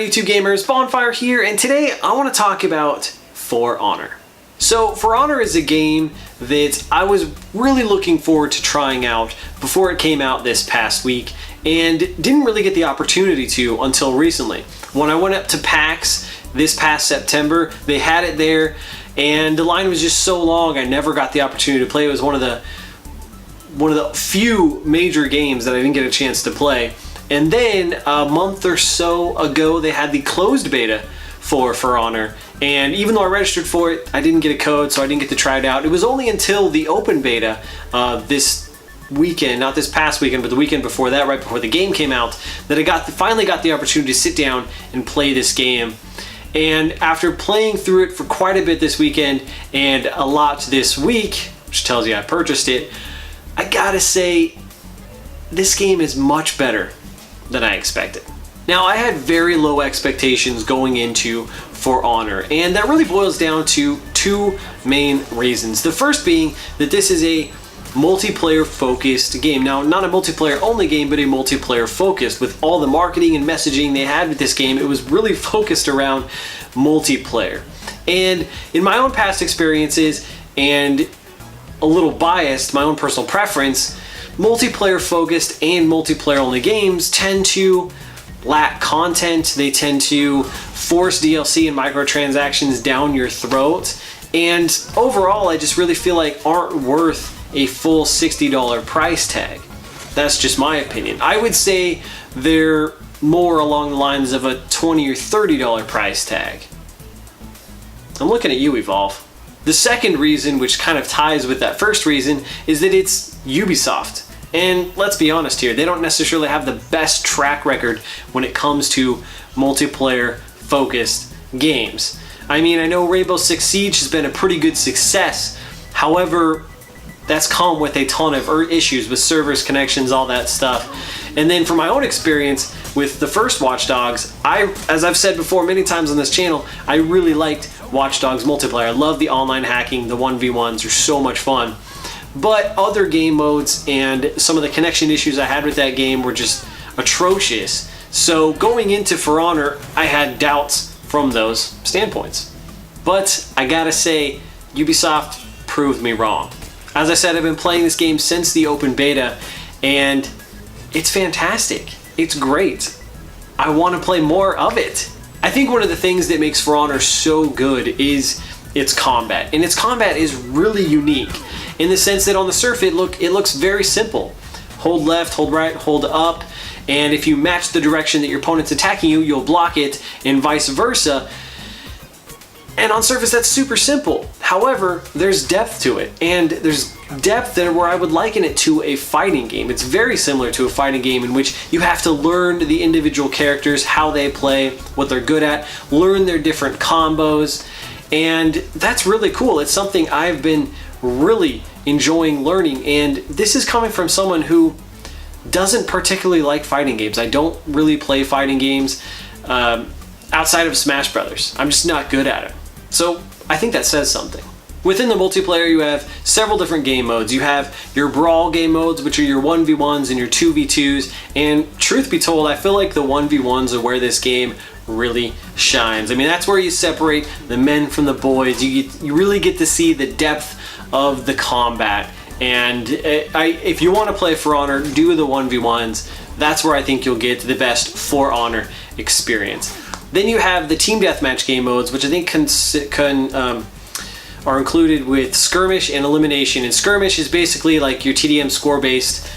YouTube gamers? Bonfire here, and today I want to talk about For Honor. So For Honor is a game that I was really looking forward to trying out before it came out this past week, and didn't really get the opportunity to until recently. When I went up to PAX this past September, they had it there, and the line was just so long I never got the opportunity to play. It was one of the few major games that I didn't get a chance to play. And then a month or so ago, they had the closed beta for Honor. And even though I registered for it, I didn't get a code, so I didn't get to try it out. It was only until the open beta this weekend, not this past weekend, but the weekend before that, right before the game came out, that I finally got the opportunity to sit down and play this game. And after playing through it for quite a bit this weekend and a lot this week, which tells you I purchased it, I gotta say, this game is much better than I expected. Now, I had very low expectations going into For Honor, and that really boils down to two main reasons. The first being that this is a multiplayer focused game. Now, not a multiplayer only game, but a multiplayer focused. With all the marketing and messaging they had with this game, it was really focused around multiplayer. And in my own past experiences, and a little biased, my own personal preference, multiplayer focused and multiplayer only games tend to lack content. They tend to force DLC and microtransactions down your throat, and overall I just really feel like aren't worth a full $60 price tag. That's just my opinion. I would say they're more along the lines of a $20 or $30 price tag. I'm looking at you, Evolve. The second reason, which kind of ties with that first reason, is that it's Ubisoft. And let's be honest here, they don't necessarily have the best track record when it comes to multiplayer focused games. I mean, I know Rainbow Six Siege has been a pretty good success. However, that's come with a ton of issues with servers, connections, all that stuff. And then from my own experience with the first Watch Dogs, as I've said before many times on this channel, I really liked Watch Dogs multiplayer. I love the online hacking, the 1v1s are so much fun. But other game modes and some of the connection issues I had with that game were just atrocious. So going into For Honor, I had doubts from those standpoints. But I gotta say, Ubisoft proved me wrong. As I said, I've been playing this game since the open beta, and it's fantastic. It's great. I want to play more of it. I think one of the things that makes For Honor so good is its combat. And its combat is really unique in the sense that on the surface it looks very simple. Hold left, hold right, hold up, and if you match the direction that your opponent's attacking you, you'll block it, and vice versa. And on surface, that's super simple. However, there's depth to it, and there's depth there where I would liken it to a fighting game. It's very similar to a fighting game in which you have to learn the individual characters, how they play, what they're good at, learn their different combos, and that's really cool. It's something I've been really enjoying learning, and this is coming from someone who doesn't particularly like fighting games. I don't really play fighting games outside of Smash Brothers. I'm just not good at it. So I think that says something. Within the multiplayer, you have several different game modes. You have your brawl game modes, which are your 1v1s and your 2v2s, and truth be told, I feel like the 1v1s are where this game really shines. I mean, that's where you separate the men from the boys. You really get to see the depth of the combat, and if you want to play For Honor, do the 1v1s. That's where I think you'll get the best For Honor experience. Then you have the team deathmatch game modes, which I think are included with Skirmish and Elimination. And Skirmish is basically like your TDM score-based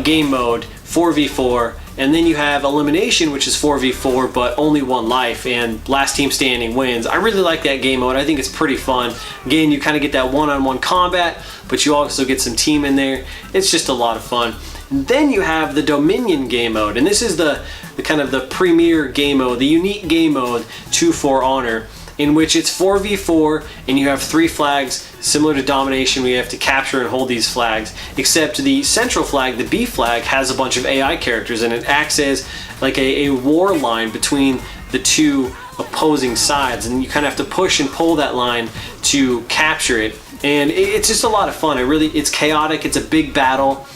game mode, 4v4. And then you have Elimination, which is 4v4, but only one life, and last team standing wins. I really like that game mode. I think it's pretty fun. Again, you kind of get that one-on-one combat, but you also get some team in there. It's just a lot of fun. And then you have the Dominion game mode, and this is the kind of the premier game mode, the unique game mode to For Honor, in which it's 4v4 and you have 3 flags similar to Domination. We have to capture and hold these flags, except the central flag, the B flag, has a bunch of AI characters, and it acts as like a war line between the two opposing sides, and you kind of have to push and pull that line to capture it, and it's just a lot of fun. It's chaotic, it's a big battle.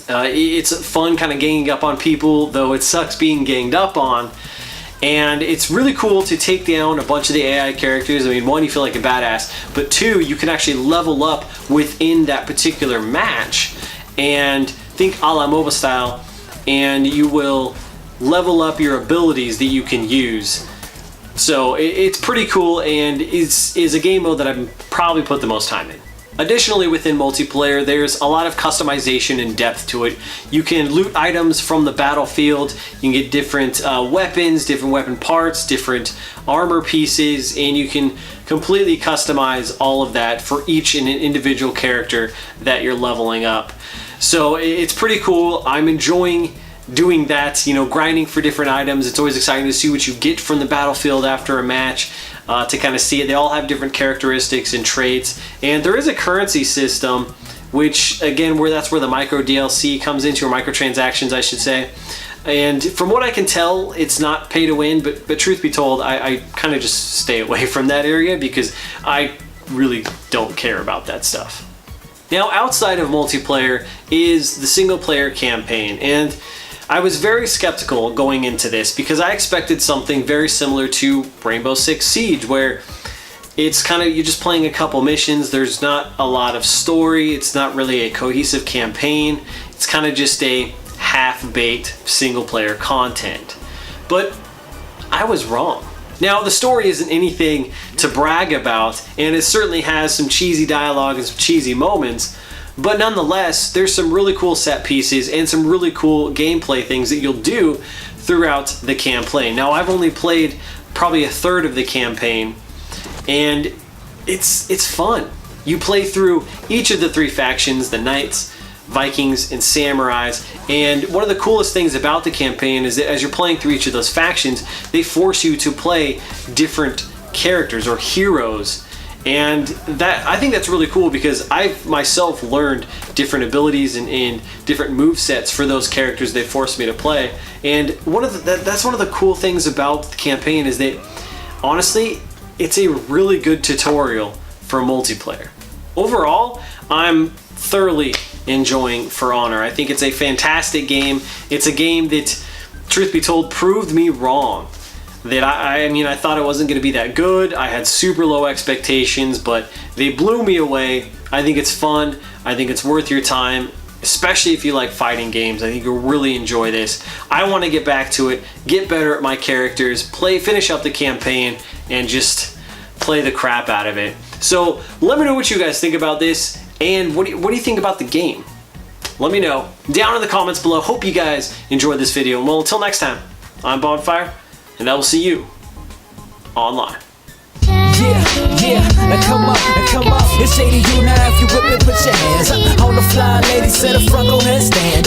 It's fun kind of ganging up on people, though it sucks being ganged up on. And it's really cool to take down a bunch of the AI characters. I mean, one, you feel like a badass, but two, you can actually level up within that particular match, and think a la MOBA style, and you will level up your abilities that you can use. So it's pretty cool, and is a game mode that I've probably put the most time in. Additionally, within multiplayer, there's a lot of customization and depth to it. You can loot items from the battlefield, you can get different weapons, different weapon parts, different armor pieces, and you can completely customize all of that for each and an individual character that you're leveling up. So it's pretty cool. I'm enjoying doing that, you know, grinding for different items. It's always exciting to see what you get from the battlefield after a match, to kind of see it. They all have different characteristics and traits, and there is a currency system, which again, that's where the micro DLC comes into, or microtransactions I should say. And from what I can tell, it's not pay to win, but truth be told, I kind of just stay away from that area because I really don't care about that stuff. Now, outside of multiplayer is the single player campaign, and I was very skeptical going into this because I expected something very similar to Rainbow Six Siege, where it's kind of, you're just playing a couple missions, there's not a lot of story, it's not really a cohesive campaign, it's kind of just a half-baked single player content. But I was wrong. Now, the story isn't anything to brag about, and it certainly has some cheesy dialogue and some cheesy moments, but nonetheless, there's some really cool set pieces and some really cool gameplay things that you'll do throughout the campaign. Now, I've only played probably a third of the campaign, and it's fun. You play through each of the three factions, the Knights, Vikings, and Samurais, and one of the coolest things about the campaign is that as you're playing through each of those factions, they force you to play different characters or heroes. And that, I think that's really cool because I've myself learned different abilities and different move sets for those characters they forced me to play. And that's one of the cool things about the campaign is that, honestly, it's a really good tutorial for multiplayer. Overall, I'm thoroughly enjoying For Honor. I think it's a fantastic game. It's a game that, truth be told, proved me wrong. That I mean, I thought it wasn't going to be that good. I had super low expectations, but they blew me away. I think it's fun. I think it's worth your time, especially if you like fighting games. I think you'll really enjoy this. I want to get back to it, get better at my characters, finish up the campaign, and just play the crap out of it. So let me know what you guys think about this, and what do you think about the game? Let me know down in the comments below. Hope you guys enjoyed this video. And well, until next time, I'm Bonfire, and I will see you online. Yeah, now come up. It's 80 you now if you with me, put your hands up. On the fly, lady, set a front, go ahead, stand.